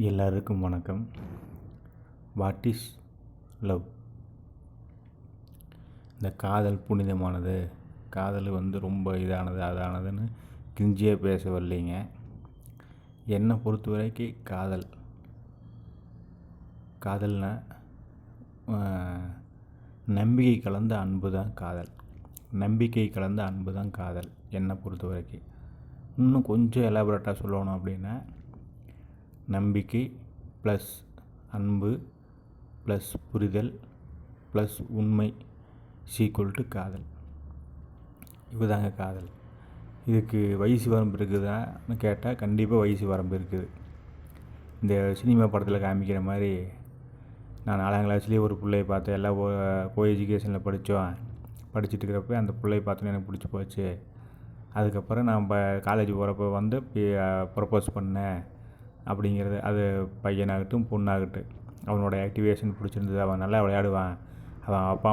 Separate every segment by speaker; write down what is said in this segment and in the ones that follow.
Speaker 1: எல்லாருக்கும் வணக்கம். What is love? இந்த காதல் புனிதமானது, காதல் ரொம்ப இதானது அதானதுன்னு கிஞ்சியாக பேச வரலைங்க. என்னை பொறுத்த வரைக்கும் காதல்னா நம்பிக்கை கலந்த அன்பு தான் காதல். நம்பிக்கை கலந்த அன்பு தான் காதல் என்னை பொறுத்த வரைக்கும். இன்னும் கொஞ்சம் எலாபரேட்டாக சொல்லணும் அப்படின்னா, நம்பிக்கை ப்ளஸ் அன்பு ப்ளஸ் புரிதல் ப்ளஸ் உண்மை = காதல். இதுதாங்க காதல். இதுக்கு வயசு வரம்பு இருக்குதான்னு கேட்டால் கண்டிப்பாக வயசு வரம்பு இருக்குது. இந்த சினிமா படத்தில் காமிக்கிற மாதிரி, நான் 4ஆம் கிளாஸ்லேயே ஒரு பிள்ளையை பார்த்தேன். எல்லாம் கோ எஜுகேஷனில் படிச்சுட்டு இருக்கிறப்ப அந்த பிள்ளையை பார்த்தோன்னே எனக்கு பிடிச்சி போச்சு. அதுக்கப்புறம் நான் காலேஜ் போகிறப்ப ப்ரப்போஸ் பண்ணேன் அப்படிங்கிறது. அது பையனாகட்டும் பொண்ணாகட்டும், அவனோட ஆக்டிவேஷன் பிடிச்சிருந்தது. அவன் நல்லா விளையாடுவான், அவன் அப்பா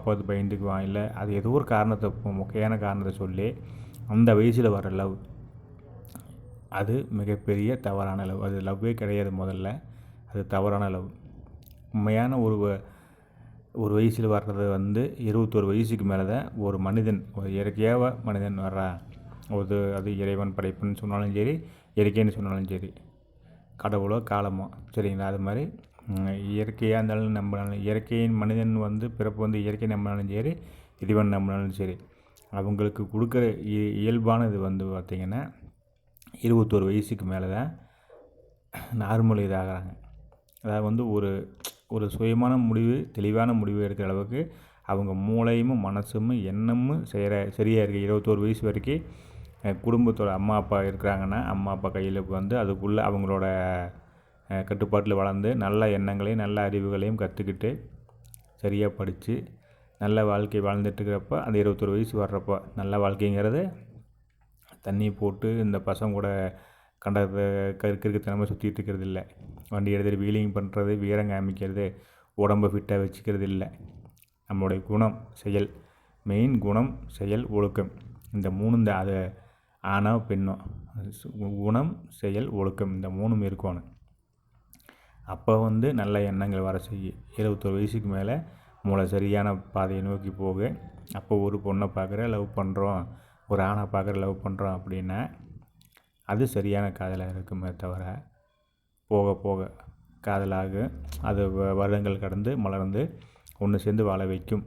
Speaker 1: பார்த்து பயந்துக்குவான். இல்லை அது ஏதோ ஒரு காரணத்தை, முக்கியமான காரணத்தை சொல்லி அந்த வயசில் வர லவ், அது மிகப்பெரிய தவறான லவ். அது லவ்வே கிடையாது. முதல்ல அது தவறான லவ். உண்மையான ஒரு வயசில் வர்றது 21 வயசுக்கு மேலே தான் ஒரு மனிதன், ஒரு இயற்கையாக மனிதன் வர்றான். அது இறைவன் படைப்புன்னு சொன்னாலும் சரி, இயற்கைன்னு சொன்னாலும் சரி, கடவுளோ காலமோ, சரிங்களா? அது மாதிரி இயற்கையாக இருந்தாலும் நம்பினாலும், இயற்கையின் மனிதன் பிறப்பு இயற்கை நம்பினாலும் சரி, இறைவன் நம்பினாலும் சரி, அவங்களுக்கு கொடுக்குற இயல்பானது பார்த்திங்கன்னா 21 வயசுக்கு மேலே தான் நார்மல் இதாகிறாங்க. அதாவது ஒரு சுயமான முடிவு, தெளிவான முடிவு எடுக்கிற அளவுக்கு அவங்க மூளையும் மனசும் எண்ணமும் சரியாக இருக்குது. 21 வயசு வரைக்கும் குடும்பத்தோட அம்மா அப்பா இருக்கிறாங்கன்னா, அம்மா அப்பா கையில் அதுக்குள்ளே அவங்களோட கட்டுப்பாட்டில் வளர்ந்து நல்ல எண்ணங்களையும் நல்ல அறிவுகளையும் கற்றுக்கிட்டு சரியாக படித்து நல்ல வாழ்க்கை வாழ்ந்துட்டுருக்கிறப்ப, அந்த 21 வயசு வர்றப்போ நல்ல வாழ்க்கைங்கிறது தண்ணி போட்டு இந்த பசங்க கூட கிறுக்குத்தனமாக சுற்றிட்டு இருக்கிறது இல்லை. வண்டி எடுத்துகிட்டு வீலிங் பண்ணுறது, வீரம் காமிக்கிறது, உடம்பை ஃபிட்டாக வச்சுக்கிறது இல்லை. நம்மளுடைய குணம், செயல், மெயின் குணம், செயல், ஒழுக்கம், இந்த 3 தான். அது ஆணோ பெண்ணோ, குணம், செயல், ஒழுக்கம், இந்த 3 இருக்கணும். அப்போ நல்ல எண்ணங்கள் வர செய்யும். 21 வயசுக்கு மேலே மூளை சரியான பாதையை நோக்கி போக, அப்போ ஒரு பொண்ணை பார்க்குற லவ் பண்ணுறோம், ஒரு ஆணை பார்க்குற லவ் பண்ணுறோம் அப்படின்னா அது சரியான காதலாக இருக்குமே தவிர, போக போக காதலாக அது வருடங்கள் கடந்து மலர்ந்து ஒன்று சேர்ந்து வாழ வைக்கும்.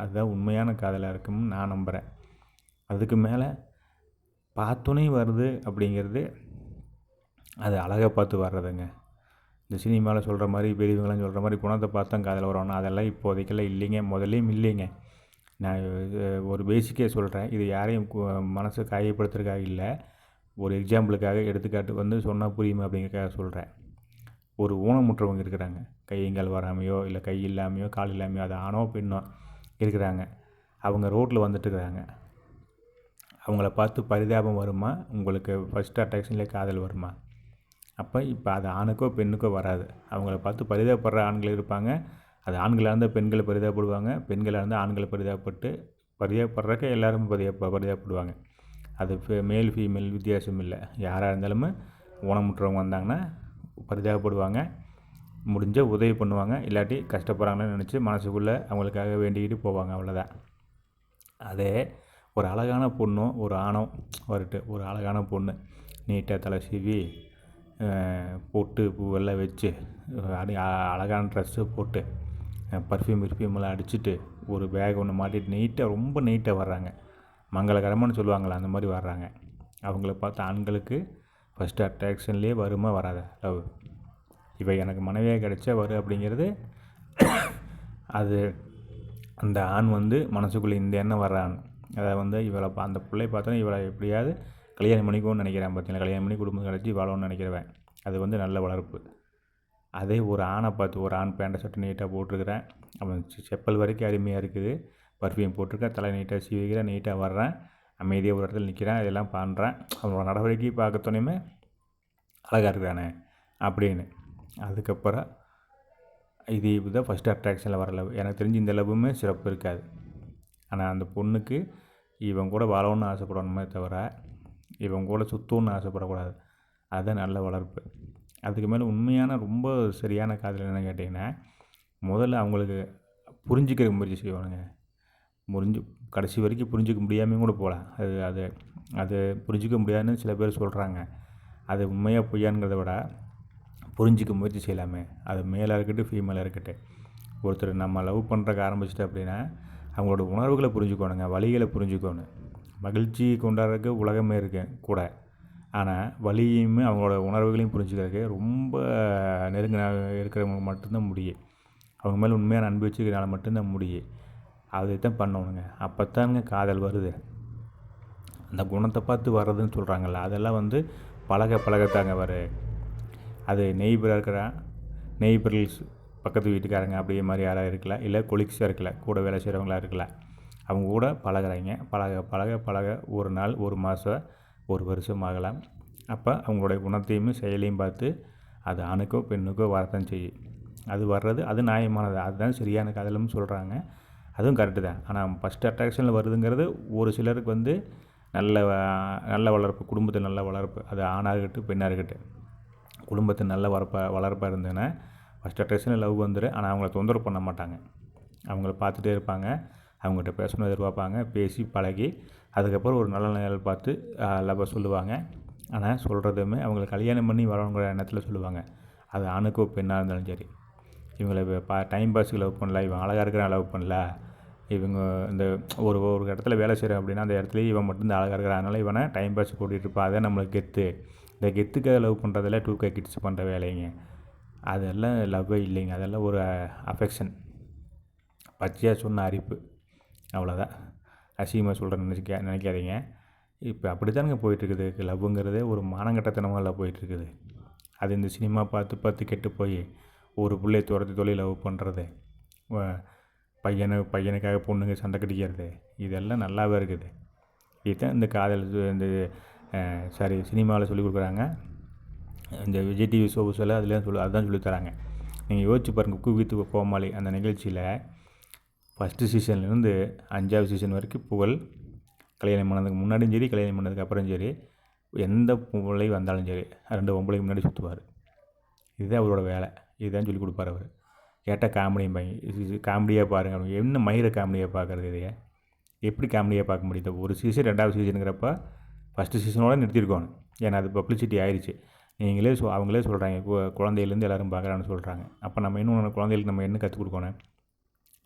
Speaker 1: அதுதான் உண்மையான காதலாக இருக்கும்னு நான் நம்புகிறேன். அதுக்கு மேலே பார்த்தோன்னே வருது அப்படிங்கிறது, அது அழகை பார்த்து வர்றதுங்க. இந்த சினிமாவில் சொல்கிற மாதிரி, பெரியவங்களாம் சொல்கிற மாதிரி குணத்தை பார்த்து தான் காதல் வரணும், அதெல்லாம் இப்போதைக்கெல்லாம் இல்லைங்க. முதல்லையும் இல்லைங்க. நான் ஒரு பேசிக்கே சொல்கிறேன். இது யாரையும் மனசை காயப்படுத்துறதுக்காக இல்லை, ஒரு எக்ஸாம்பிளுக்காக எடுத்துக்காட்டு சொன்னால் புரியுமா அப்படிங்கிறதுக்காக சொல்கிறேன். ஒரு ஊனமுற்றவங்க இருக்கிறாங்க, கையங்கால் வராமையோ இல்லை கை இல்லாமையோ கால் இல்லாமையோ, அது ஆணோ பெண்ணோ இருக்கிறாங்க. அவங்க ரோட்டில் வந்துட்டுருக்குறாங்க. அவங்கள பார்த்து பரிதாபம் வருமா? உங்களுக்கு ஃபஸ்ட் அட்ராக்ஷன்லேயே காதல் வருமா? இப்போ அது ஆணுக்கோ பெண்ணுக்கோ வராது. அவங்கள பார்த்து பரிதாபப்படுற ஆண்கள் இருப்பாங்க. அது ஆண்களாக இருந்தால் பெண்களை பரிதாபப்படுவாங்க, பெண்களாக இருந்தால் ஆண்களை பரிதாபப்படுறக்க எல்லாரும் பரிதாபப்படுவாங்க. அது மேல் ஃபீமேல் வித்தியாசம் இல்லை. யாராக இருந்தாலும் ஊனமுற்றவங்க வந்தாங்கன்னா பரிதாபப்படுவாங்க, முடிஞ்ச உதவி பண்ணுவாங்க, இல்லாட்டி கஷ்டப்படுறாங்கன்னு நினச்சி மனசுக்குள்ளே அவங்களுக்காக வேண்டிக்கிட்டு போவாங்க, அவ்வளோதான். அதே ஒரு அழகான பொண்ணோ ஒரு ஆணோ வரட்டு, ஒரு அழகான பொண்ணு நீட்டாக தலை சீவி பொட்டு பூவெல்லாம் வச்சு அழகான ட்ரெஸ்ஸு போட்டு பர்ஃப்யூமெல்லாம் அடிச்சுட்டு ஒரு பேக் ஒன்று மாட்டிட்டு நீட்டாக, ரொம்ப நீட்டாக வர்றாங்க, மங்களகரமானு சொல்லுவாங்களே அந்த மாதிரி வர்றாங்க. அவங்கள பார்த்து ஆண்களுக்கு ஃபஸ்ட்டு அட்ராக்ஷன்லேயே வருமா வராத லவ்? இவ எனக்கு மனைவியாக கிடைச்சா வரும் அப்படிங்கிறது, அது அந்த ஆண் மனசுக்குள்ளே இந்த எண்ணம் வர்ற ஆண். அதாவது இவளை அந்த பிள்ளையை பார்த்தோன்னா இவளை எப்படியாவது கல்யாணம் பண்ணிக்கணும்னு நினைக்கிறேன். பார்த்தீங்களா, கல்யாணம் பண்ணி குடும்பம் கழிச்சு வாழணும்னு நினைக்கிறவன், அது நல்ல வளர்ப்பு. அதே ஒரு ஆணை பார்த்து, ஒரு ஆண் பேண்ட்டை சட்டை நீட்டாக போட்டிருக்கிறேன், அவன் செப்பல் வரைக்கும் அருமையாக இருக்குது, பர்ஃப்யூம் போட்டிருக்கேன், தலை நீட்டாக சீவிக்கிறேன், நீட்டாக வர்றான், அமைதியாக ஒரு இடத்துல நிற்கிறான், இதெல்லாம் பண்ணுறான், அவனோட நடவடிக்கை பார்க்கத்தோனையுமே அழகாக இருக்கிறானே அப்படின்னு. அதுக்கப்புறம் இதுதான் ஃபஸ்ட்டு அட்ராக்ஷனில் வர லவ். எனக்கு தெரிஞ்சு இந்த லவ்வுமே சிறப்பு இருக்காது. ஆனால் அந்த பொண்ணுக்கு இவன் கூட வாழணும்னு ஆசைப்படணுமே தவிர, இவன் கூட சுற்றணும்னு ஆசைப்படக்கூடாது. அதுதான் நல்ல வளர்ப்பு. அதுக்கு மேலே உண்மையான ரொம்ப சரியான காதல் என்னென்னு கேட்டிங்கன்னா, முதல்ல அவங்களுக்கு புரிஞ்சுக்கிற முயற்சி செய்வானுங்க. கடைசி வரைக்கும் புரிஞ்சிக்க முடியாமையும் கூட போகலாம். அது அது புரிஞ்சிக்க முடியாதுன்னு சில பேர் சொல்கிறாங்க. அது உண்மையா பொய்யாங்கிறத விட புரிஞ்சிக்க முயற்சி செய்யலாமே. அது மேலாக இருக்கட்டும், ஃபீமேலாக இருக்கட்டும். ஒருத்தர் நம்ம லவ் பண்ணுறக்கு ஆரம்பிச்சிட்டோம் அப்படின்னா, அவங்களோட உணர்வுகளை புரிஞ்சுக்கணுங்க, வலிகளை புரிஞ்சுக்கணும். மகிழ்ச்சி கொண்டாடுறதுக்கு உலகமே இருக்கு கூட. ஆனால் வலியுமே அவங்களோட உணர்வுகளையும் புரிஞ்சுக்கிறதுக்கு ரொம்ப நெருங்கின இருக்கிறவங்க மட்டும்தான் முடியும். அவங்க மேலே உண்மையான அன்பு வச்சுக்கிறனால மட்டும்தான் முடியும். அதைத்தான் பண்ணணுங்க. அப்போத்தானுங்க காதல் வருது. அந்த குணத்தை பார்த்து வர்றதுன்னு சொல்கிறாங்கல்ல, அதெல்லாம் வந்து பழகத்தாங்க வரும். அது நெய்பர்ஸ் பக்கத்து வீட்டுக்காரங்க அப்படியே மாதிரி யாராவது இருக்கலாம், இல்லை கொலீக்ஸாக இருக்கலாம், கூட வேலை செய்கிறவங்களா இருக்கலாம். அவங்க கூட பழகுறாங்க. பழக ஒரு நாள், ஒரு மாதம், ஒரு வருஷம் ஆகலாம். அப்போ அவங்களுடைய குணத்தையும் செயலையும் பார்த்து அது ஆணுக்கோ பெண்ணுக்கோ வரத்தான் செய்யும். அது வர்றது அது நியாயமானது. அதுதான் சரியான காதல்னு சொல்கிறாங்க. அதுவும் கரெக்டு தான். ஆனால் ஃபஸ்ட் அட்ராக்ஷனில் வருதுங்கிறது ஒரு சிலருக்கு வந்து நல்ல வளர்ப்பு, குடும்பத்தில் நல்ல வளர்ப்பு, அது ஆணாக இருக்கட்டும் பெண்ணாக இருக்கட்டும், குடும்பத்தில் நல்ல வளர்ப்பாக இருந்ததுன்னா ஃபஸ்ட் அட்ராக்ஷனில் லவ் வந்துடும். ஆனால் அவங்கள தொந்தரவு பண்ண மாட்டாங்க. அவங்கள பார்த்துட்டே இருப்பாங்க, அவங்ககிட்ட பேசணும் எதிர்பார்ப்பாங்க, பேசி பழகி அதுக்கப்புறம் ஒரு நல்ல நாள் பார்த்து லவ்வை சொல்லுவாங்க. ஆனால் சொல்கிறதுமே அவங்கள கல்யாணம் பண்ணி வரவங்கிற எண்ணத்தில் சொல்லுவாங்க. அது ஆணுக்கோ பெண்ணாக இருந்தாலும் சரி. இவங்களை டைம் பாஸுக்கு லவ் பண்ணல, இவன் அழகாக இருக்கிறான் லவ் பண்ணல, இவங்க இந்த ஒரு இடத்துல வேலை செய்கிறோம் அப்படின்னா அந்த இடத்துலையே இவன் மட்டும்தான் அழகாக இருக்கிறான், அதனால் இவனை டைம் பாஸ் கூட்டிகிட்டு இருப்பான். அதான் நம்மளுக்கு கெத்து. இந்த கெத்துக்காக லவ் பண்ணுறதில்ல 2K கிட்ஸ் பண்ணுற வேலைங்க. அதெல்லாம் லவ்வே இல்லைங்க. அதெல்லாம் ஒரு அஃபெக்ஷன், பச்சையாக சொன்ன அரிப்பு, அவ்வளோதான். அசிங்கமாக சொல்கிறேன்னு நினைக்காதீங்க. இப்போ அப்படி தானுங்க போயிட்டுருக்குது. லவ்வுங்கிறதே ஒரு மானங்கட்டத்தனமாக போயிட்டுருக்குது. அது இந்த சினிமா பார்த்து கெட்டு போய் ஒரு பிள்ளையை துரத்தி லவ் பண்ணுறது, பையனுக்காக பொண்ணுங்க சண்டை கட்டிக்கிறது, இதெல்லாம் நல்லாவே இருக்குது. இதுதான் இந்த காதல் இந்த சினிமாவில் சொல்லிக் கொடுக்குறாங்க. இந்த விஜய் டிவி ஷோஸ் எல்லாம் அதுதான் சொல்லித்தராங்க. நீங்கள் யோசிச்சு பாருங்கள். குக்கு வித் கோமாளி அந்த நிகழ்ச்சியில் ஃபஸ்ட்டு சீசன்லேருந்து 5வது சீசன் வரைக்கும் புகழ் கல்யாணம் பண்ணதுக்கு முன்னாடியும் சரி, கல்யாணம் பண்ணதுக்கு அப்புறம் சரி, எந்த பிள்ளை வந்தாலும் சரி 2 பொம்பளைக்கு முன்னாடி சுற்றுவார். இதுதான் அவரோட வேலை. இதுதான் சொல்லிக் கொடுப்பார் அவர். கேட்டால் காமெடியாக பாருங்கள். என்ன மயிரை காமெடியாக பார்க்குறது? இதையே எப்படி காமெடியாக பார்க்க முடியுது? ஒரு சீசன் 2வது சீசனுங்கிறப்ப ஃபஸ்ட்டு சீசனோடு நிறுத்தியிருக்கணும். ஏன்னா அது பப்ளிசிட்டி ஆயிடுச்சு. அவங்களே சொல்கிறாங்க, குழந்தையிலேருந்து எல்லோரும் பார்க்குறான்னு சொல்கிறாங்க. அப்போ நம்ம இன்னும் குழந்தைகளுக்கு நம்ம என்ன கற்றுக் கொடுக்கணும்?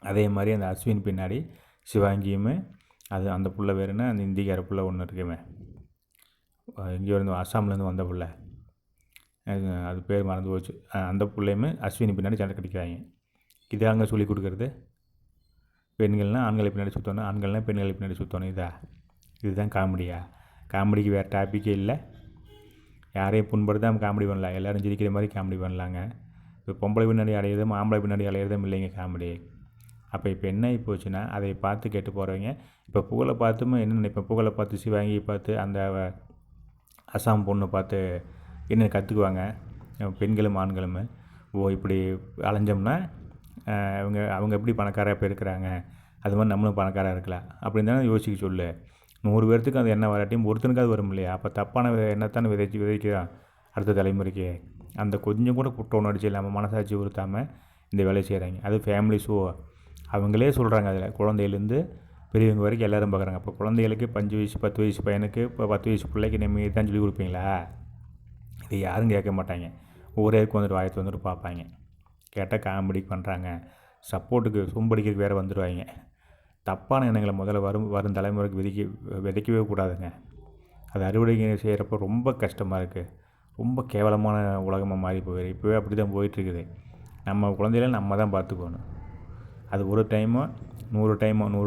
Speaker 1: அதே மாதிரி அந்த அஸ்வின் பின்னாடி சிவாங்கியுமே அது அந்த புள்ள வேறுனா அந்த இந்திக்கார புள்ள ஒன்று இருக்குமே, இங்கே இருந்து அஸ்ஸாம்லேருந்து வந்த புள்ள, அது பேர் மறந்து போச்சு. அந்த பிள்ளையுமே அஸ்வினி பின்னாடி சண்டை கட்டிக்கிறாங்க. இதாங்க சொல்லிக் கொடுக்குறது. பெண்கள்னால் ஆண்களை பின்னாடி சுற்றணும், ஆண்கள்னால் பெண்களை பின்னாடி சுற்றணும். இதுதான் காமெடியா? காமெடிக்கு வேறு டாப்பிக்கே இல்லை. யாரையும் புண்படுத்தாமல் காமெடி பண்ணலாம், எல்லோரும் சிரிக்கிற மாதிரி காமெடி பண்ணலாங்க. இப்போ பொம்பளை பின்னாடி அலையிறதும் ஆம்பளை பின்னாடி அலையிறதும் இல்லைங்க காமெடி. இப்போ என்ன ஆகி போச்சுன்னா, அதை பார்த்து கெட்டு போகிறவங்க இப்போ புகழை பார்த்துமே என்ன நினைப்பேன், புகழை பார்த்து சிவாங்கி பார்த்து அந்த அஸ்ஸாம் பொண்ணை பார்த்து என்ன கற்றுக்குவாங்க பெண்களும் ஆண்களும்? இப்படி அலைஞ்சோம்னா அவங்க எப்படி பணக்காராக இப்போ இருக்கிறாங்க, அது மாதிரி நம்மளும் பணக்காராக இருக்கலாம் அப்படின்னு தானே யோசிக்க சொல்லு. 100 பேர்த்துக்கு அது என்ன வராட்டியும் ஒருத்தனுக்காவது வரும் இல்லையா? அப்போ தப்பான எண்ணத்தானே விதைக்கிறான் அடுத்த தலைமுறைக்கு. அந்த கொஞ்சம் கூட குற்ற உணர்ச்சி இல்லாமல் மனசாட்சி உறுத்தாமல் இந்த வேலையை செய்கிறாங்க. அது ஃபேமிலி ஷோ. அவங்களே சொல்கிறாங்க, அதில் குழந்தையிலேருந்து பெரியவங்க வரைக்கும் எல்லோரும் பார்க்குறாங்க. அப்போ குழந்தைகளுக்கு 5 வயசு 10 வயசு பையனுக்கு இப்போ 10 வயசு பிள்ளைக்கு நம்ம தான் சொல்லிக் கொடுப்பீங்களா? இது யாரும் கேட்க மாட்டாங்க. ஊரேக்கு வந்துட்டு வாயத்து வந்துட்டு பார்ப்பாங்க. கேட்டால் காமெடி பண்ணுறாங்க, சப்போர்ட்டுக்கு சொம்படிக்கிறதுக்கு வேறு வந்துடுவாங்க. தப்பான எண்ணங்களை முதல்ல வரும் தலைமுறைக்கு விதைக்கவே கூடாதுங்க. அது அறுவடை செய்கிறப்போ ரொம்ப கஷ்டமாக இருக்குது. ரொம்ப கேவலமான உலகமாக மாறி போயிடுது. இப்போவே அப்படி தான் போயிட்டுருக்குது. நம்ம குழந்தைகளை நம்ம தான் பார்த்துக்கணும். அது ஒரு டைமோ 100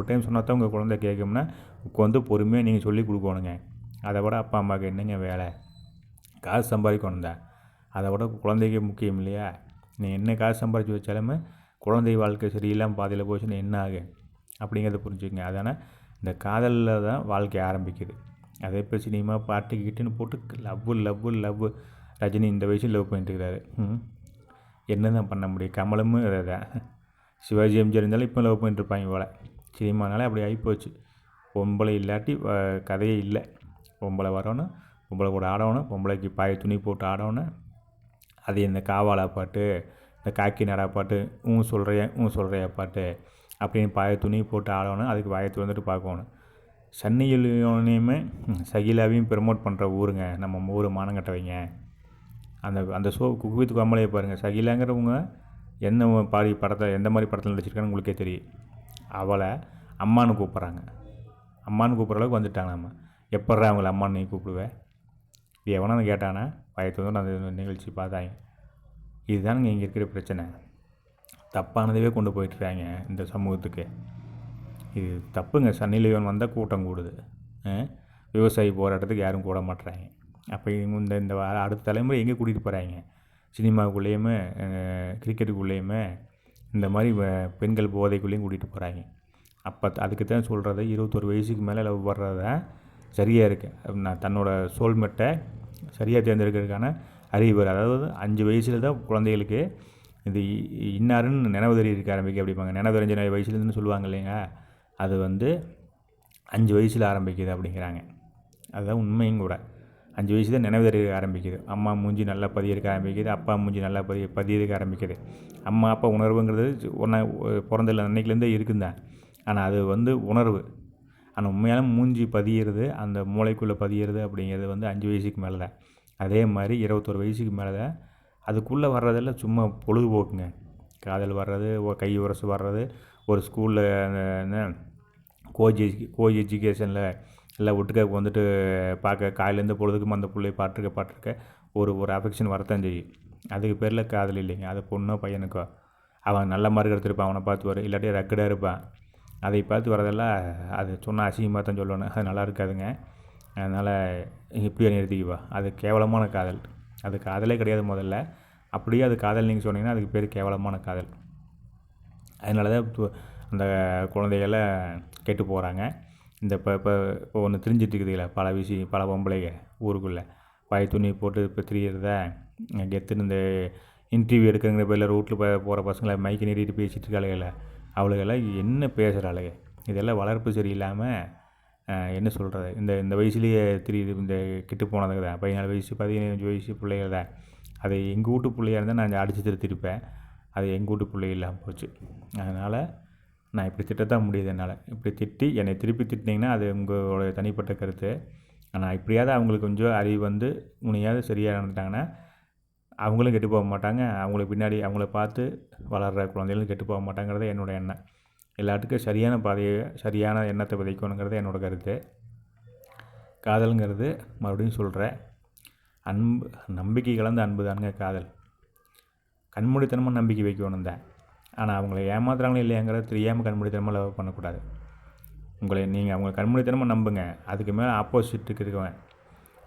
Speaker 1: டைம் சொன்னால் தான் உங்கள் குழந்தை கேட்கும்னா உட்காந்து பொறுமையாக நீங்கள் சொல்லி கொடுக்கணுங்க. அதை விட அப்பா அம்மாவுக்கு என்னங்க வேலை? காசு சம்பாதிக்கணும் தான். அதை விட குழந்தைக்கு முக்கியம் இல்லையா? நீ என்ன காசு சம்பாதிச்சு வச்சாலுமே குழந்தை வாழ்க்கை சரியில்லாமல் பாதையில் போச்சுன்னா என்ன ஆகும் அப்படிங்கிறத புரிஞ்சுக்கங்க. அதனால் இந்த காதலில் தான் வாழ்க்கை ஆரம்பிக்குது. அதே இப்போ சினிமா பாட்டு கிட்டுன்னு போட்டு லவ் ரஜினி இந்த வயசில் லவ் பண்ணிட்டுருக்கிறாரு. என்ன தான் பண்ண முடியும்? கமலும் அதை தான். சிவாஜி எம்ஜிஆர் இருந்தாலும் இப்போ லவ் பண்ணிட்டுருப்பாங்க போல். சினிமானாலே அப்படி ஆகிப்போச்சு. பொம்பளை இல்லாட்டி கதையே இல்லை. பொம்பளை வரணும், பொம்பளை கூட ஆடணும், பொம்பளைக்கு பாய துணி போட்டு ஆடணும், அது இந்த காவாலா பாட்டு, இந்த காக்கி நாடா பாட்டு, சொல்கிறியா பாட்டு அப்படின்னு பாய துணி போட்டு ஆடணும். அதுக்கு வாயை திறந்துட்டு பார்க்கணும். சன்னி லியோனையுமே சகிலாவையும் ப்ரமோட் பண்ணுற ஊருங்க நம்ம ஊர் மானங்கட்டவைங்க. அந்த ஷோ குக் வித் கோமாளியை பாருங்கள். சகிலாங்கிறவங்க என்ன எந்த மாதிரி படத்தில் நடிச்சிருக்கான்னு உங்களுக்கே தெரியும். அவளை அம்மானு கூப்பிட்றாங்க. அம்மானு கூப்பிட்ற அளவுக்கு வந்துட்டாங்க. நம்ம எப்பட்றா அவங்கள அம்மானு நீ கூப்பிடுவேன்? இது எவனான்னு கேட்டானா பயத்து வந்து அந்த நிகழ்ச்சி பார்த்தாங்க. இதுதானுங்க இங்கே இருக்கிற பிரச்சனை. தப்பானதவே கொண்டு போயிட்டுருக்காங்க இந்த சமூகத்துக்கு. இது தப்புங்க. சன்னி லியோன் வந்தால் கூட்டம் கூடுது. விவசாயி போராட்டத்துக்கு யாரும் கூட மாட்டுறாங்க. அப்போ இந்த அடுத்த தலைமுறை எங்கே கூட்டிகிட்டு போகிறாங்க? சினிமாவுக்குள்ளேயுமே கிரிக்கெட்டுக்குள்ளேயுமே இந்த மாதிரி பெண்கள் போதைக்குள்ளேயும் கூட்டிகிட்டு போகிறாங்க. அப்போ அதுக்கு தான் சொல்கிறது 21 வயசுக்கு மேலே லவ் வர்றது தான் சரியாக இருக்குது. நான் தன்னோட சோல்மெட்டை சரியாக தேர்ந்தெடுக்கிறதுக்கான அறிவு. அதாவது 5 வயசில் தான் குழந்தைகளுக்கு இது இன்னாருன்னு நினைவு இருக்க ஆரம்பிக்க அப்படிப்பாங்க. நினைவு தெரிஞ்ச வயசுலேருந்து சொல்லுவாங்க இல்லைங்க. அது வந்து 5 வயசில் ஆரம்பிக்குது அப்படிங்கிறாங்க. அதுதான் உண்மையும் கூட. 5 வயசு தான் நினைவு தெரிய ஆரம்பிக்குது. அம்மா மூஞ்சி நல்லா பதியிருக்க ஆரம்பிக்குது. அப்பா மூஞ்சி நல்லா பதியிருக்க ஆரம்பிக்குது. அம்மா அப்பா உணர்வுங்கிறது பிறந்த அன்னைக்குலேருந்தே இருக்குந்தான். ஆனால் அது வந்து உணர்வு. ஆனால் உண்மையான மூஞ்சி பதியிறது, அந்த மூளைக்குள்ளே பதியிறது அப்படிங்கிறது வந்து 5 வயசுக்கு மேலே தான். அதே மாதிரி 21 வயசுக்கு மேலே தான். அதுக்குள்ளே வர்றதெல்லாம் சும்மா பொழுதுபோக்குங்க. காதல் வர்றது, கை உரசு வர்றது, ஒரு ஸ்கூலில் என்ன கோ எஜுகேஷனில் எல்லாம் ஒட்டுக்க வந்துட்டு பார்க்க காலையிலேருந்து பொழுதுக்கும் அந்த பிள்ளைய பாட்டிருக்க ஒரு அஃபெக்ஷன் வரத்தான் செய்யும். அதுக்கு பேரில் காதல் இல்லைங்க. அது பொண்ணோ பையனுக்கோ அவன் நல்ல மார்க் எடுத்திருப்பான், அவனை பார்த்து வரும். இல்லாட்டி ரக்கடாக இருப்பான், அதை பார்த்து வரதெல்லாம் அது சொன்னால் அசிங்கமாக தான் சொல்லணும். அது நல்லா இருக்காதுங்க. அதனால் இப்படியே நிறுத்திக்குவா. அது கேவலமான காதல். அது காதலே கிடையாது முதல்ல. அப்படியே அது காதல் நீங்கள் சொன்னீங்கன்னா அதுக்கு பேர் கேவலமான காதல். அதனால தான் அந்த குழந்தைகளை கெட்டு போகிறாங்க. இப்போ ஒன்று தெரிஞ்சிட்டு இருக்குதுங்களா, பல பொம்பளைங்க ஊருக்குள்ளே பாய் துணி போட்டு இப்போ திரியிறத கெத்துன்னு இந்த இன்டர்வியூ எடுக்கிறங்கிற பேரில் ரோட்டில் போகிற பசங்களை மைக்கு நீட்டிட்டு பேசிகிட்டு இருக்காளுங்கள. அவளுகெல்லாம் என்ன பேசுகிறாளுங்க? இதெல்லாம் வளர்ப்பு சரியில்லாமல் என்ன சொல்கிறது, இந்த வயசுலேயே தெரியுது. இந்த கெட்டு போனதுங்க தான் 14 வயசு 15 வயசு பிள்ளைகள் தான். அது எங்கள் வீட்டு பிள்ளையாக இருந்தால் நான் அடித்து திருத்திருப்பேன். அது எங்கள் வீட்டு பிள்ளை இல்லாமல் போச்சு. அதனால் நான் இப்படி திட்டத்தான் முடியுது என்னால். இப்படி திட்டி என்னை திருப்பி திட்டினீங்கன்னா அது உங்களோட தனிப்பட்ட கருத்து. ஆனால் இப்படியாவது அவங்களுக்கு கொஞ்சம் அறிவு வந்து முனையாவது சரியாக நடந்துட்டாங்கன்னா அவங்களும் கெட்டு போக மாட்டாங்க. அவங்களுக்கு பின்னாடி அவங்கள பார்த்து வளர்கிற குழந்தைகளும் கெட்டு போக மாட்டாங்கிறது என்னோடய எண்ணம். எல்லாத்துக்கும் சரியான பாதையை சரியான எண்ணத்தை விதைக்கணுங்கிறது என்னோடய கருத்து. காதலுங்கிறது மறுபடியும் சொல்கிறேன், அன்பு, நம்பிக்கை கலந்த அன்பு தானுங்க காதல். கண்மூடித்தனமாக நம்பிக்கை வைக்கணும் தான். ஆனால் அவங்கள ஏமாத்துறாங்களே இல்லையாங்கிறத தெரியாமல் கண்மூடித்தனமாக லவ் பண்ணக்கூடாது. நீங்கள் அவங்கள கண்மூடித்தனமாக நம்புங்க. அதுக்கு மேலே ஆப்போசிட்டுக்கு இருக்கவன்,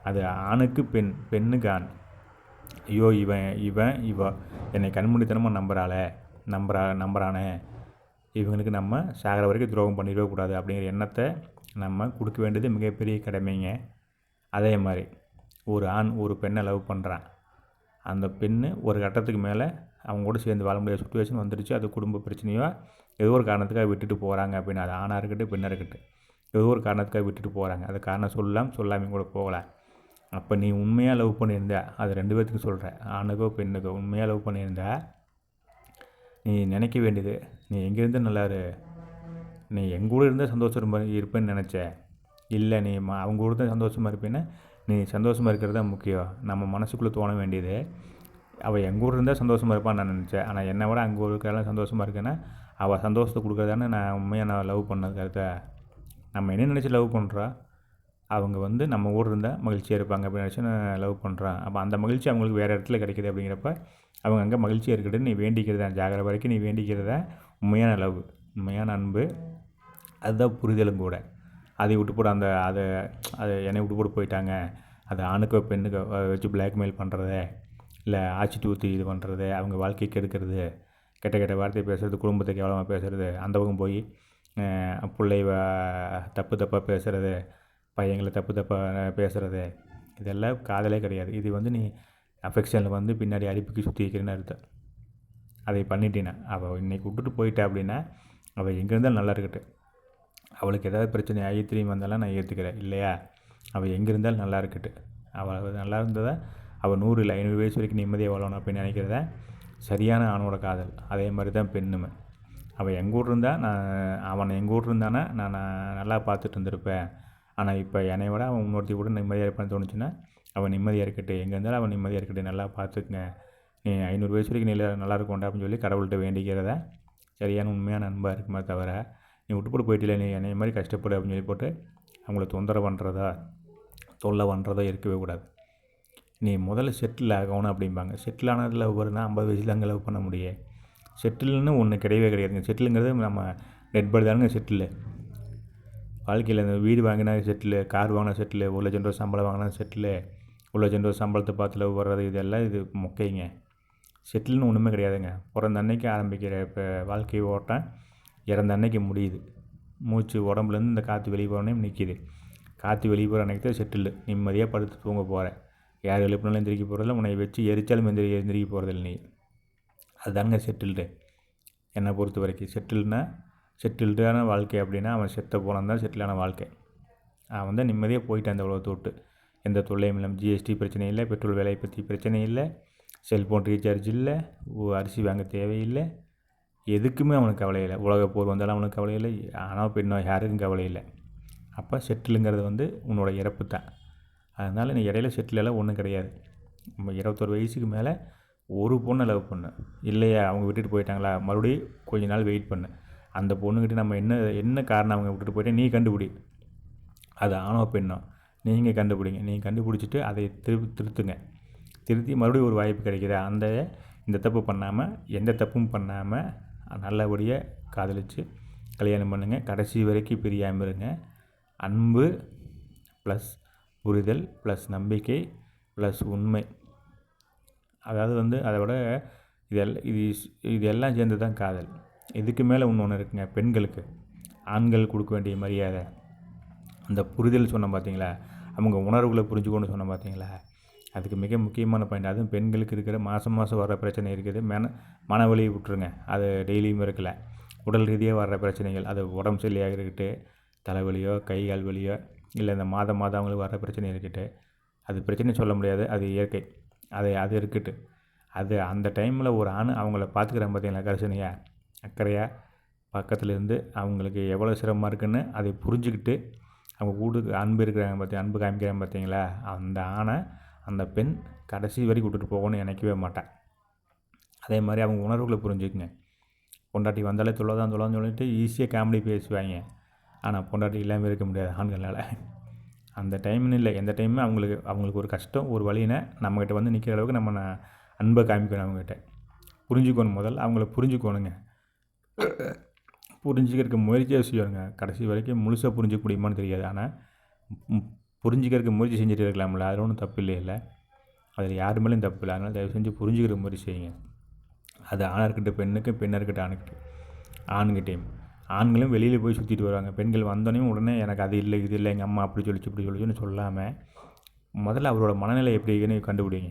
Speaker 1: அது ஆணுக்கு பெண், பெண்ணுக்கு ஆண். ஐயோ இவ என்னை கண்மூடித்தனமாக நம்புறானே, இவங்களுக்கு நம்ம சாகிற வரைக்கும் துரோகம் பண்ணிடவே கூடாது அப்படிங்கிற எண்ணத்தை நம்ம கொடுக்க வேண்டியது மிகப்பெரிய கடமைங்க. அதே மாதிரி ஒரு ஆண் ஒரு பெண்ணை லவ் பண்ணுறான். அந்த பெண்ணு ஒரு கட்டத்துக்கு மேலே அவங்க கூட சேர்ந்து வாழ முடியாத சுச்சுவேஷன் வந்துடுச்சு. அது குடும்ப பிரச்சனையோ ஏதோ ஒரு காரணத்துக்காக விட்டுட்டு போகிறாங்க அப்படின்னா, அது ஆணாக இருக்கட்டும் பெண்ணாக இருக்கட்டும், ஏதோ ஒரு காரணத்துக்காக விட்டுட்டு போகிறாங்க. அது காரணம் சொல்லாமல் கூட போகலாம். அப்போ நீ உண்மையாக லவ் பண்ணியிருந்தா, அது 2 பேர்த்துக்கு சொல்கிறேன், ஆணுக்கோ பெண்ணுக்கோ, உண்மையாக லவ் பண்ணியிருந்தா நீ நினைக்க வேண்டியது, நீ எங்கேருந்து நல்லாரு, நீ எங்கள் கூட இருந்தால் சந்தோஷமாக இருப்பேன்னு நினச்ச, இல்லை நீ அவங்க கூட தான் சந்தோஷமாக இருப்பேன்னா நீ சந்தோஷமாக இருக்கிறது தான் முக்கியம். நம்ம மனசுக்குள்ளே தோண வேண்டியது, அவள் எங்கள் ஊர் இருந்தால் சந்தோஷமாக இருப்பான்னு நான் நினச்சேன். ஆனால் என்னை விட அங்கே இருக்கிறதெல்லாம் சந்தோஷமாக இருக்கேன்னா அவள் சந்தோஷத்தை கொடுக்குறதானே நான் உண்மையாக நான் லவ் பண்ணது கருத்தை. நம்ம என்ன நினச்சி லவ் பண்ணுறோம், அவங்க வந்து நம்ம ஊர் இருந்தால் மகிழ்ச்சியாக இருப்பாங்க அப்படின்னு நினச்சி நான் லவ் பண்ணுறேன். அப்போ அந்த மகிழ்ச்சி அவங்களுக்கு வேறு இடத்துல கிடைக்கிது. அப்படிங்கிறப்ப அவங்க அங்கே மகிழ்ச்சியாக இருக்கட்டுன்னு நீ வேண்டிக்கிறதா, ஜாகிற வரைக்கும் நீ வேண்டிக்கிறதா உண்மையான லவ், உண்மையான அன்பு. அதுதான் புரிதலும் கூட. அதை விட்டு போட அதை என்னை விட்டு போட்டு போயிட்டாங்க, அது ஆணுக்கோ பெண்ணுக்கோ வச்சு பிளாக்மெயில் பண்ணுறது, இல்லை ஆட்சி தூத்தி இது பண்ணுறது, அவங்க வாழ்க்கையை கெடுக்கிறது, கெட்ட வார்த்தை பேசுகிறது, குடும்பத்தை கேவலமாக பேசுகிறது, அந்த பக்கம் போய் பிள்ளை தப்பாக பேசுகிறது, பையங்களை தப்பாக பேசுகிறது, இதெல்லாம் காதலே கிடையாது. இது வந்து நீ அஃபெக்ஷனில் வந்து பின்னாடி அடிப்புக்கு சுற்றி வைக்கிறேன்னு அர்த்தம். அதை பண்ணிட்டேன்னா அவள் இன்றைக்கி விட்டுட்டு போயிட்டா அப்படின்னா அவள் எங்கே இருந்தாலும் நல்லா இருக்கட்டும். அவளுக்கு ஏதாவது பிரச்சனை ஆகி திரும்பி வந்தாலும் நான் ஏற்றுக்கிறேன் இல்லையா. அவள் எங்கே இருந்தாலும் நல்லா இருக்கட்டும். அவள் நல்லா இருந்ததை அவள் 100 இல்லை 500 வயசு வரைக்கும் நிம்மதியாக வாழணும் அப்படின்னு நினைக்கிறத சரியான ஆணோட காதல். அதே மாதிரி தான் பெண்ணுமே. அவன் எங்கள் ஊர் இருந்தால் அவன் எங்கள் ஊர் இருந்தானா நான் நல்லா பார்த்துட்டு இருந்திருப்பேன். ஆனால் இப்போ என்னை விட அவன் இன்னொருத்தி கூட நிம்மதியாக இருப்பான்னு தோணுச்சுன்னா அவன் நிம்மதியாக இருக்கட்டும், எங்கே இருந்தாலும் அவன் நிம்மதியாக இருக்கட்டும், நல்லா பார்த்துக்குங்க, நீ 500 வயசு வரைக்கும் நல்லா இருக்கும்டா அப்படின்னு சொல்லி கடவுள்கிட்ட வேண்டிக்கிறத சரியான உண்மையான அன்பாக இருக்குமே தவிர, நீ விட்டுப்பட்டு போயிட்டில்ல, நீ என்னை மாதிரி கஷ்டப்படு அப்படின்னு சொல்லி போட்டு அவங்கள தொந்தரவு பண்ணுறதா தொல்லை பண்ணுறதோ இருக்கவே கூடாது. நீ முதல்ல செட்டில் ஆகணும் அப்படிம்பாங்க. செட்டில் ஆனதில் ஒவ்வொருனா 50 வயசில் அங்கே லவ் பண்ண முடியும். செட்டில்னு ஒன்று கிடையவே கிடையாதுங்க. செட்டிலுங்கிறது நம்ம டெட் பாடி தானுங்க செட்டில். வாழ்க்கையில் இந்த வீடு வாங்கினா செட்டில், கார் வாங்கினா செட்டில், 1 லட்சம் ரூபா சம்பளம் வாங்கினா செட்டில், 1 லட்சம் ரூபா சம்பளத்தை பார்த்து லவ் வர்றது இதெல்லாம் இது மொக்கைங்க. செட்டில்னு ஒன்றுமே கிடையாதுங்க. பிறந்த அன்னைக்கு ஆரம்பிக்கிற இப்போ வாழ்க்கை ஓட்டம் இறந்த அன்னைக்கு முடியுது. மூச்சு உடம்புலேருந்து இந்த காற்று வெளியே போகிறோன்னே நிற்கிது. காற்று வெளியே போகிற அன்றைக்கி தான் செட்டில். நிம்மதியாக படுத்து தூங்க போகிறேன். யார் எழுப்பினாலும் எந்திரிக்க போகிறதில்ல, உன்னை வச்சு எரிச்சாலும் எந்திரிக்க போகிறதில்ல நீ. அதுதாங்க செட்டில்டு என்னை பொறுத்த வரைக்கும். செட்டில்டான வாழ்க்கை அப்படின்னா அவன் செத்த போனான் தான் செட்டிலான வாழ்க்கை. அவன் தான் நிம்மதியாக போயிட்டான் அந்த உலகத்தை விட்டு. எந்த தொல்லையும் இல்லாமல், ஜிஎஸ்டி பிரச்சனை இல்லை, பெட்ரோல் விலையை பற்றி பிரச்சனை இல்லை, செல்ஃபோன் ரீசார்ஜ் இல்லை, அரிசி வாங்க தேவையில்லை, எதுக்குமே அவனுக்கு கவலை இல்லை. உலக போர் வந்தாலும் அவனுக்கு கவலை இல்லை, ஆனால் பெண்ணோ யாருக்கும் கவலை இல்லை. அப்போ செட்டிலுங்கிறது உன்னோட இறப்பு தான். அதனால் நீ இடையில செட்டிலெல்லாம் ஒன்றும் கிடையாது. நம்ம 21 வயசுக்கு மேலே ஒரு பொண்ணை லவ் பண்ணு. இல்லையா அவங்க விட்டுட்டு போயிட்டாங்களா, மறுபடியும் கொஞ்ச நாள் வெயிட் பண்ணு. அந்த பொண்ணுக்கிட்ட நம்ம என்ன காரணம் அவங்க விட்டுட்டு போயிட்டே நீ கண்டுபிடி. அது ஆணோ பெண்ணோ நீங்கள் கண்டுபிடிங்க. நீங்கள் கண்டுபிடிச்சிட்டு அதை திருத்துங்க. திருத்தி மறுபடியும் ஒரு வாய்ப்பு கிடைக்குதா, இந்த தப்பு பண்ணாமல், எந்த தப்பும் பண்ணாமல் நல்லபடியாக காதலித்து கல்யாணம் பண்ணுங்கள். கடைசி வரைக்கும் பிரியாமல் இருங்க. அன்பு ப்ளஸ் புரிதல் ப்ளஸ் நம்பிக்கை ப்ளஸ் உண்மை. அதாவது அதை விட இதெல்லாம் சேர்ந்து தான் காதல். இதுக்கு மேலே இன்னொன்று இருக்குங்க. பெண்களுக்கு ஆண்கள் கொடுக்க வேண்டிய மரியாதை, அந்த புரிதல் சொன்னோம் பார்த்தீங்களா, அவங்க உணர்வுகளை புரிஞ்சுக்கணும்னு சொன்னோம் பார்த்தீங்களா, அதுக்கு மிக முக்கியமான பாயிண்ட். அதுவும் பெண்களுக்கு இருக்கிற மாதம் வர பிரச்சனை இருக்குது. மனவலியை விட்டுருங்க, அது டெய்லியும் இருக்கல. உடல் ரீதியாக வர்ற பிரச்சனைகள், அது உடம்பு சரியாக இருக்கட்டு, தலைவலியோ கை கால் வலியோ, இல்லை இந்த மாதம் அவங்களுக்கு வர்ற பிரச்சனை இருக்கட்டு, அது பிரச்சனை சொல்ல முடியாது, அது இயற்கை. அது இருக்கட்டு. அது அந்த டைமில் ஒரு ஆண் அவங்கள பார்த்துக்கிறாங்க பார்த்தீங்களா, கரிசனையாக அக்கறையாக பக்கத்தில் இருந்து அவங்களுக்கு எவ்வளோ சிரமமாக இருக்குன்னு அதை புரிஞ்சுக்கிட்டு அவங்க வீட்டுக்கு அன்பு அன்பு காமிக்கிறாங்க பார்த்தீங்களா, அந்த ஆணை அந்த பெண் கடைசி வரைக்கும் விட்டுட்டு போகணும்னு நினைக்கவே மாட்டேன். அதே மாதிரி அவங்க உணர்வுகளை புரிஞ்சுக்குங்க. பொண்டாட்டி வந்தாலே தொல்லான்னு சொல்லிட்டு ஈஸியாக காமெடி பேசுவாங்க. ஆனால் பொண்டாட்டி இல்லாமல் இருக்க முடியாது ஆண்களால். அந்த டைம்னு இல்லை, எந்த டைமும் அவங்களுக்கு ஒரு கஷ்டம் ஒரு வழினா நம்மக்கிட்ட நிற்கிற அளவுக்கு நம்ம அன்பை காமிக்கணும். அவங்ககிட்ட புரிஞ்சுக்கணும். முதல்ல அவங்கள புரிஞ்சுக்கணுங்க. புரிஞ்சுக்கிறதுக்கு முயற்சியாக செய்யணுங்க. கடைசி வரைக்கும் முழுசாக புரிஞ்சிக்க முடியுமான்னு தெரியாது. ஆனால் புரிஞ்சுக்கிறதுக்கு முயற்சி செஞ்சுட்டு இருக்கலாம்ல, அதில் ஒன்றும் தப்பு இல்லை. அதில் யார் மேலேயும் தப்பு இல்லை. அதனால் தயவு செஞ்சு புரிஞ்சுக்கிற முயற்சி செய்யுங்க. அது ஆணாக இருக்கட்டும் பெண்ணுக்கு, பெண்ணாக இருக்கட்டும் ஆண்கிட்டையும். ஆண்களும் வெளியில் போய் சுற்றிட்டு வருவாங்க. பெண்கள் வந்தோடனே உடனே எனக்கு அது இல்லை இது இல்லை, எங்கள் அம்மா அப்படி சொல்லிச்சுன்னு சொல்லாமல் முதல்ல அவரோட மனநிலை எப்படி இருக்குன்னு கண்டுபிடிங்க.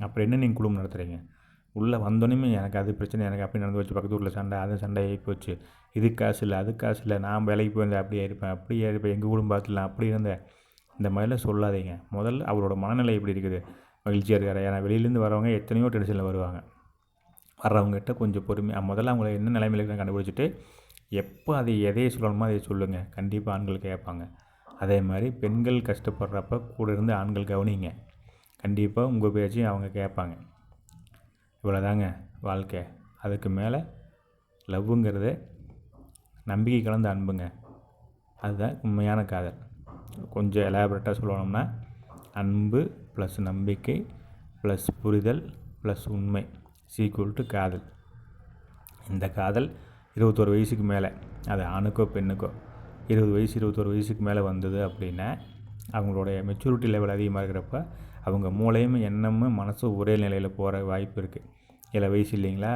Speaker 1: அப்புறம் என்ன நீங்கள் குடும்பம் நடத்துகிறீங்க. உள்ளே வந்தோடனே எனக்கு அது பிரச்சனை, எனக்கு அப்படி நடந்து வச்சு, பக்கத்து ஊரில் சண்டை, அது சண்டை ஆகி போச்சு, இதுக்கு காசு இல்லை அதுக்கு காசு இல்லை, நான் வேலைக்கு போயிருந்தேன் அப்படியே இருப்பேன் எங்கள் குடும்பம் பார்த்துலாம் அப்படி இருந்தேன், இந்த மாதிரிலாம் சொல்லாதீங்க. முதல்ல அவரோட மனநிலை எப்படி இருக்குது, மகிழ்ச்சியாக இருக்காரு. ஏன்னா வெளியிலேருந்து வரவங்க எத்தனையோ டென்ஷனில் வருவாங்க. வர்றவங்ககிட்ட கொஞ்சம் பொறுமையாக முதல்ல அவங்கள என்ன நிலைமையில இருக்கான்னு கண்டுபிடிச்சிட்டு எப்போ எதையை சொல்லணுமோ அதை சொல்லுங்கள். கண்டிப்பாக ஆண்கள் கேட்பாங்க. அதே மாதிரி பெண்கள் கஷ்டப்படுறப்ப கூட இருந்து ஆண்கள் கவனிங்க. கண்டிப்பாக உங்கள் பேச்சையும் அவங்க கேட்பாங்க. இவ்வளோதாங்க வாழ்க்கை. அதுக்கு மேலே லவ்வுங்கிறது நம்பிக்கை கலந்த அன்புங்க. அதுதான் உண்மையான காதல். கொஞ்சம் எலாபரேட்டாக சொல்லணும்னா அன்பு ப்ளஸ் நம்பிக்கை ப்ளஸ் புரிதல் ப்ளஸ் உண்மை = காதல். இந்த காதல் 21 வயசுக்கு மேலே, அது ஆணுக்கோ பெண்ணுக்கோ 20 வயசு 21 வயசுக்கு மேலே வந்தது அப்படின்னா அவங்களுடைய மெச்சூரிட்டி லெவல் அதிகமாக இருக்கிறப்ப அவங்க மூளையும் எண்ணமும் மனசும் ஒரே நிலையில் போகிற வாய்ப்பு இருக்குது. 7 வயசு இல்லைங்களா,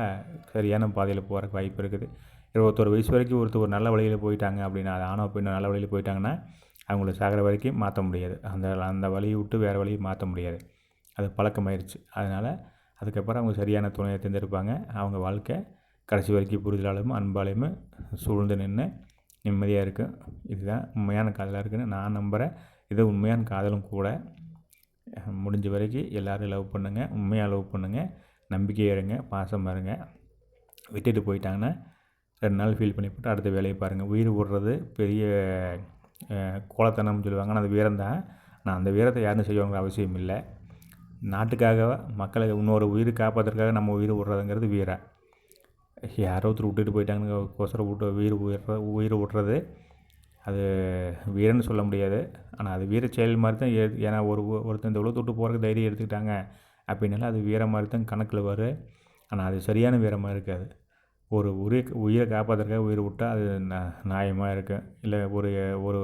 Speaker 1: சரியான பாதையில் போகிறக்கு வாய்ப்பு இருக்குது. 21 வயசு வரைக்கும் ஒரு நல்ல வழியில் போயிட்டாங்க அப்படின்னா, அது ஆணோ பெண்ணோ நல்ல வழியில் போயிட்டாங்கன்னா அவங்கள சாகிற வரைக்கும் மாற்ற முடியாது. அந்த வழியை விட்டு வேறு வழியை மாற்ற முடியாது. அது பழக்கமாயிருச்சு. அதனால் அதுக்கப்புறம் அவங்க சரியான துணையை தேர்ந்தெடுப்பாங்க. அவங்க வாழ்க்கை கடைசி வரைக்கும் புரிதலாலும் அன்பாலையும் சூழ்ந்து நின்று நிம்மதியாக இருக்கும். இதுதான் உண்மையான காதலாக இருக்குதுன்னு நான் நம்புகிறேன். இது உண்மையான காதலும் கூட. முடிஞ்ச வரைக்கும் எல்லோரும் லவ் பண்ணுங்கள், உண்மையாக லவ் பண்ணுங்கள், நம்பிக்கையாக இருங்க, பாசமாக இருங்க. விட்டுட்டு போயிட்டாங்கன்னா 2 நாள் ஃபீல் பண்ணிவிட்டு அடுத்த வேலையை பாருங்கள். உயிர் விடுறது பெரிய கோலத்தனம்னு சொல்லுவாங்க. ஆனால் அது வீரம் தான். ஆனால் அந்த வீரத்தை யாரும் செய்யணுங்கிற அவசியம் இல்லை. நாட்டுக்காக, மக்களை இன்னொரு உயிர் காப்பாற்றுறதுக்காக நம்ம உயிர் விடுறதுங்கிறது வீரம். யாரோ ஒருத்தர் விட்டுட்டு போயிட்டாங்கன்னு உயிர் விடுறது அது வீரன்னு சொல்ல முடியாது. ஆனால் அது வீர செயல் மாதிரி தான். ஏன்னா ஒருத்தன் இந்த உலகத்தை விட்டு போகிறதுக்கு தைரியம் எடுத்துக்கிட்டாங்க அப்படின்னால அது வீர மாதிரி தான் கணக்கில் வரும். ஆனால் அது சரியான வீரமாக இருக்காது. ஒரு உயிரை காப்பாற்றுறதுக்காக உயிர் விட்டால் அது நியாயமாக இருக்கும். இல்லை ஒரு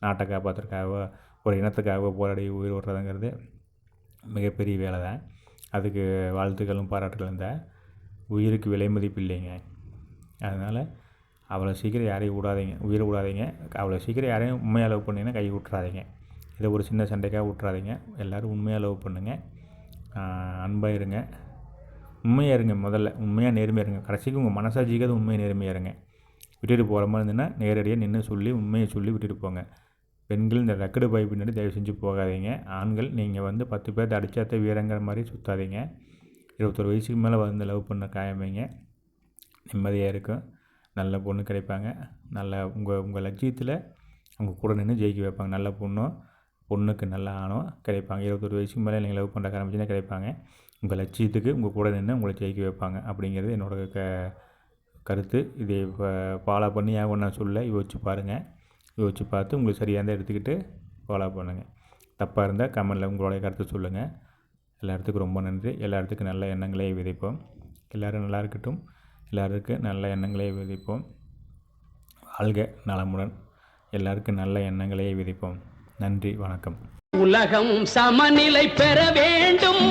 Speaker 1: நாட்டை காப்பாற்றுறதுக்காகவோ ஒரு இனத்துக்காகவோ போராடி உயிர் விடுறதுங்கிறது மிகப்பெரிய வேலை தான். அதுக்கு வாழ்த்துக்களும் பாராட்டுகளும் தான். உயிருக்கு விலை மதிப்பு இல்லைங்க. அதனால் அவ்வளோ சீக்கிரம் யாரையும் உயிரை விடாதீங்க. அவ்வளோ சீக்கிரம் யாரையும் உண்மையாக லவ் பண்ணிங்கன்னா கை விட்றாதீங்க. இதை ஒரு சின்ன சண்டைக்காக விட்றாதீங்க. எல்லோரும் உண்மையாக லவ் பண்ணுங்கள், அன்பாக இருங்க, உண்மையாக இருங்க. முதல்ல உண்மையாக நேர்மையாக இருங்க. கடைசிக்கு உங்கள் மனசாட்சிக்கு அது உண்மையாக நேர்மையாக இருங்க. விட்டுட்டு போகிற மாதிரி இருந்ததுன்னா நேரடியாக நின்று சொல்லி உண்மையை சொல்லி விட்டுட்டு போங்க. பெண்கள் இந்த ரெக்கடு பாய் பின்னாடி தயவு செஞ்சு போகாதீங்க. ஆண்கள் நீங்கள் 10 பேர்த்த அடித்தாத்த வீரங்கிற மாதிரி சுற்றாதீங்க. 21 வயசுக்கு மேலே லவ் பண்ண காயமைங்க. நிம்மதியாக இருக்கும். நல்ல பொண்ணு கிடைப்பாங்க. நல்ல உங்கள் லட்சியத்தில் அவங்க கூட நின்று ஜெயிக்க வைப்பாங்க. நல்ல பொண்ணுக்கு நல்ல ஆணும் கிடைப்பாங்க. 21 வயசுக்கு மேலே நீங்கள் லவ் பண்ணுற ஆரம்பிச்சுன்னா கிடைப்பாங்க. உங்கள் லட்சியத்துக்கு உங்கள் கூட நின்று உங்களை ஜெயிக்க வைப்பாங்க. அப்படிங்கிறது என்னோடய கருத்து. இதை ஃபாலோ பண்ணி நான் சொல்ல யோசிச்சு பாருங்கள். யோசிச்சு பார்த்து உங்களுக்கு சரியாக இருந்தால் எடுத்துக்கிட்டு ஃபாலோ பண்ணுங்கள். தப்பாக இருந்தால் கமெண்டில் உங்களுடைய கருத்தை சொல்லுங்கள். எல்லா இடத்துக்கும் ரொம்ப நன்றி. எல்லா இடத்துக்கும் நல்ல எண்ணங்களே விதைப்போம். எல்லோரும் நல்லா இருக்கட்டும். எல்லாருக்கும் நல்ல எண்ணங்களே விதைப்போம். வாழ்க நலமுடன். எல்லாருக்கும் நல்ல எண்ணங்களே விதைப்போம். நன்றி, வணக்கம்.
Speaker 2: உலகம் சமநிலை பெற வேண்டும்.